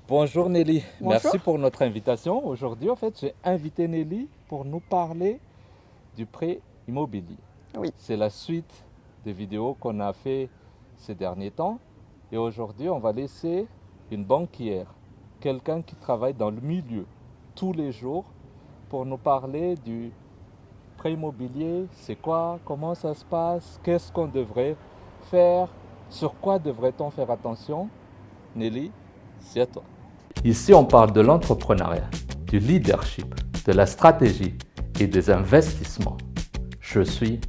Bonjour Nelly, Bonjour. merci pour notre invitation. Aujourd'hui, en fait, j'ai invité Nelly pour nous parler du prêt immobilier. Oui. C'est la suite des vidéos qu'on a fait ces derniers temps. Et aujourd'hui, on va laisser une banquière, quelqu'un qui travaille dans le milieu tous les jours, pour nous parler du prêt immobilier. C'est quoi? Comment ça se passe? Qu'est-ce qu'on devrait faire? Sur quoi devrait-on faire attention? Nelly, c'est à toi. Ici, on parle de l'entrepreneuriat, du leadership, de la stratégie et des investissements. Je suis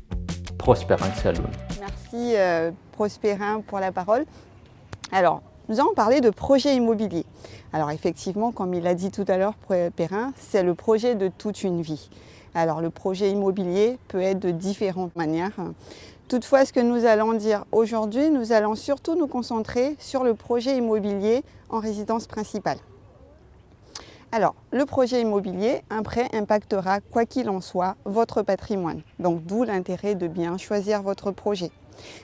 Prosper Anxialoun. Merci Prospérin pour la parole. Alors, nous allons parler de projet immobilier. Alors effectivement, comme il l'a dit tout à l'heure, Prospérin, c'est le projet de toute une vie. Alors le projet immobilier peut être de différentes manières. Toutefois, ce que nous allons dire aujourd'hui, nous allons surtout nous concentrer sur le projet immobilier en résidence principale. Alors, le projet immobilier, un prêt impactera, quoi qu'il en soit, votre patrimoine. Donc, d'où l'intérêt de bien choisir votre projet.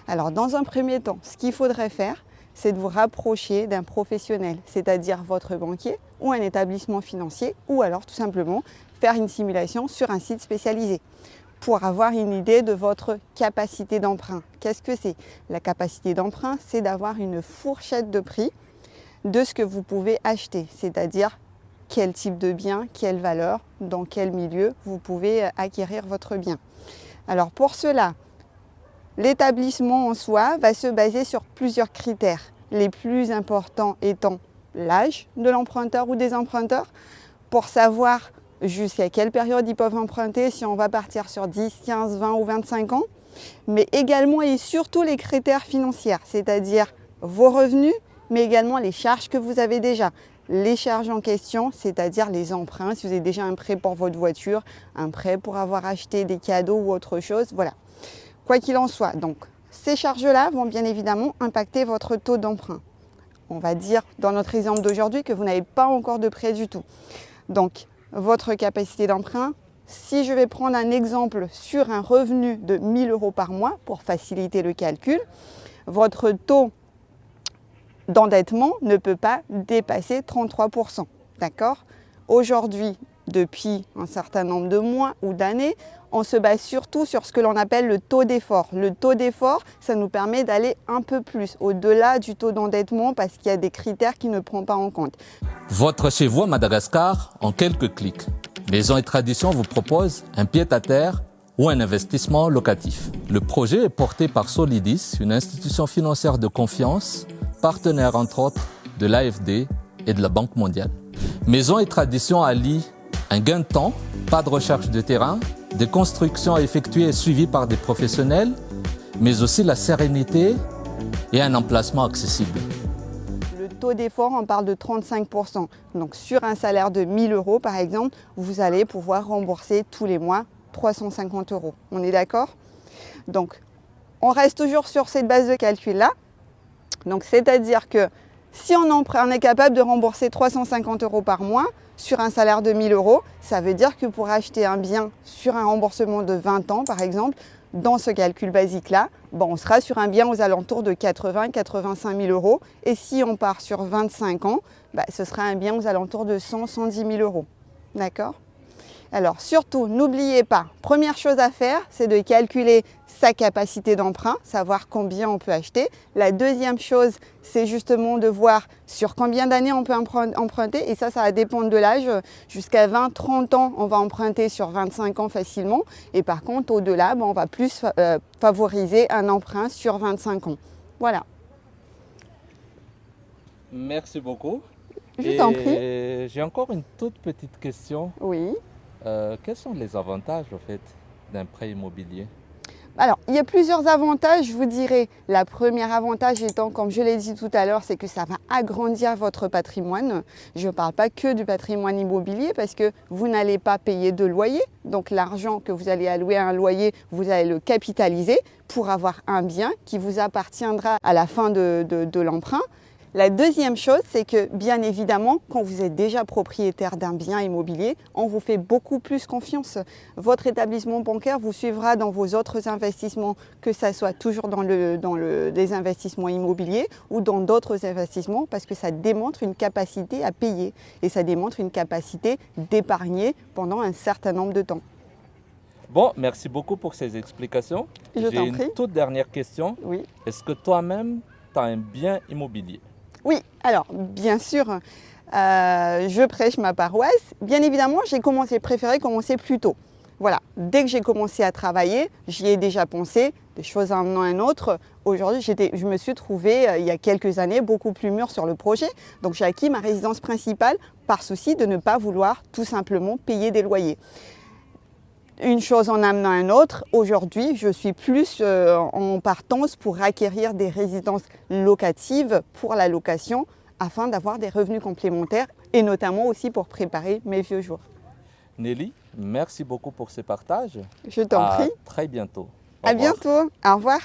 Alors, dans un premier temps, ce qu'il faudrait faire, c'est de vous rapprocher d'un professionnel, c'est-à-dire votre banquier ou un établissement financier, ou alors tout simplement faire une simulation sur un site spécialisé pour avoir une idée de votre capacité d'emprunt. Qu'est-ce que c'est? La capacité d'emprunt, c'est d'avoir une fourchette de prix de ce que vous pouvez acheter, c'est-à-dire quel type de bien, quelle valeur, dans quel milieu vous pouvez acquérir votre bien. Alors pour cela, l'établissement en soi va se baser sur plusieurs critères, les plus importants étant l'âge de l'emprunteur ou des emprunteurs, pour savoir jusqu'à quelle période ils peuvent emprunter, si on va partir sur 10, 15, 20 ou 25 ans, mais également et surtout les critères financiers, c'est-à-dire vos revenus, mais également les charges que vous avez déjà. Les charges en question, c'est-à-dire les emprunts, si vous avez déjà un prêt pour votre voiture, un prêt pour avoir acheté des cadeaux ou autre chose, voilà. Quoi qu'il en soit, donc ces charges-là vont bien évidemment impacter votre taux d'emprunt. On va dire dans notre exemple d'aujourd'hui que vous n'avez pas encore de prêt du tout. Donc votre capacité d'emprunt, si je vais prendre un exemple sur un revenu de 1 000 € par mois pour faciliter le calcul, votre taux d'endettement ne peut pas dépasser 33%. D'accord? Aujourd'hui, depuis un certain nombre de mois ou d'années, on se base surtout sur ce que l'on appelle le taux d'effort. Le taux d'effort, ça nous permet d'aller un peu plus au-delà du taux d'endettement parce qu'il y a des critères qui ne prennent pas en compte. Votre chez vous à Madagascar en quelques clics. Maison et Tradition vous propose un pied-à-terre ou un investissement locatif. Le projet est porté par Solidis, une institution financière de confiance, partenaire entre autres de l'AFD et de la Banque mondiale. Maison et Tradition allie un gain de temps, pas de recherche de terrain, des constructions effectuées et suivies par des professionnels, mais aussi la sérénité et un emplacement accessible. Le taux d'effort, on parle de 35%. Donc sur un salaire de 1 000 € par exemple, vous allez pouvoir rembourser tous les mois 350 €. On est d'accord? Donc on reste toujours sur cette base de calcul-là. Donc c'est-à-dire que si on est capable de rembourser 350 € par mois sur un salaire de 1 000 €, ça veut dire que pour acheter un bien sur un remboursement de 20 ans par exemple, dans ce calcul basique-là, on sera sur un bien aux alentours de 80-85 000 €. Et si on part sur 25 ans, ce sera un bien aux alentours de 100-110 000 €. D'accord? Alors surtout, n'oubliez pas, première chose à faire, c'est de calculer sa capacité d'emprunt, savoir combien on peut acheter. La deuxième chose, c'est justement de voir sur combien d'années on peut emprunter. Et ça va dépendre de l'âge. Jusqu'à 20-30 ans, on va emprunter sur 25 ans facilement. Et par contre, au-delà, on va plus favoriser un emprunt sur 25 ans. Voilà. Merci beaucoup. Je t'en prie. J'ai encore une toute petite question. Oui. Quels sont les avantages au fait d'un prêt immobilier? Alors, il y a plusieurs avantages, je vous dirais. Le premier avantage étant, comme je l'ai dit tout à l'heure, c'est que ça va agrandir votre patrimoine. Je ne parle pas que du patrimoine immobilier parce que vous n'allez pas payer de loyer. Donc, l'argent que vous allez allouer à un loyer, vous allez le capitaliser pour avoir un bien qui vous appartiendra à la fin de l'emprunt. La deuxième chose, c'est que bien évidemment, quand vous êtes déjà propriétaire d'un bien immobilier, on vous fait beaucoup plus confiance. Votre établissement bancaire vous suivra dans vos autres investissements, que ça soit toujours dans les investissements immobiliers ou dans d'autres investissements, parce que ça démontre une capacité à payer et ça démontre une capacité d'épargner pendant un certain nombre de temps. Bon, merci beaucoup pour ces explications. Je J'ai t'en une prie. toute dernière question. Oui. Est-ce que toi-même, tu as un bien immobilier? Oui, alors bien sûr, je prêche ma paroisse. Bien évidemment, j'ai préféré commencer plus tôt. Voilà, dès que j'ai commencé à travailler, j'y ai déjà pensé, des choses un an à un autre. Aujourd'hui, je me suis trouvée, il y a quelques années, beaucoup plus mûre sur le projet. Donc j'ai acquis ma résidence principale par souci de ne pas vouloir tout simplement payer des loyers. Une chose en amenant un autre, aujourd'hui, je suis plus en partance pour acquérir des résidences locatives pour la location afin d'avoir des revenus complémentaires et notamment aussi pour préparer mes vieux jours. Nelly, merci beaucoup pour ce partage. Je t'en À prie. très bientôt. Au À revoir. bientôt. Au revoir.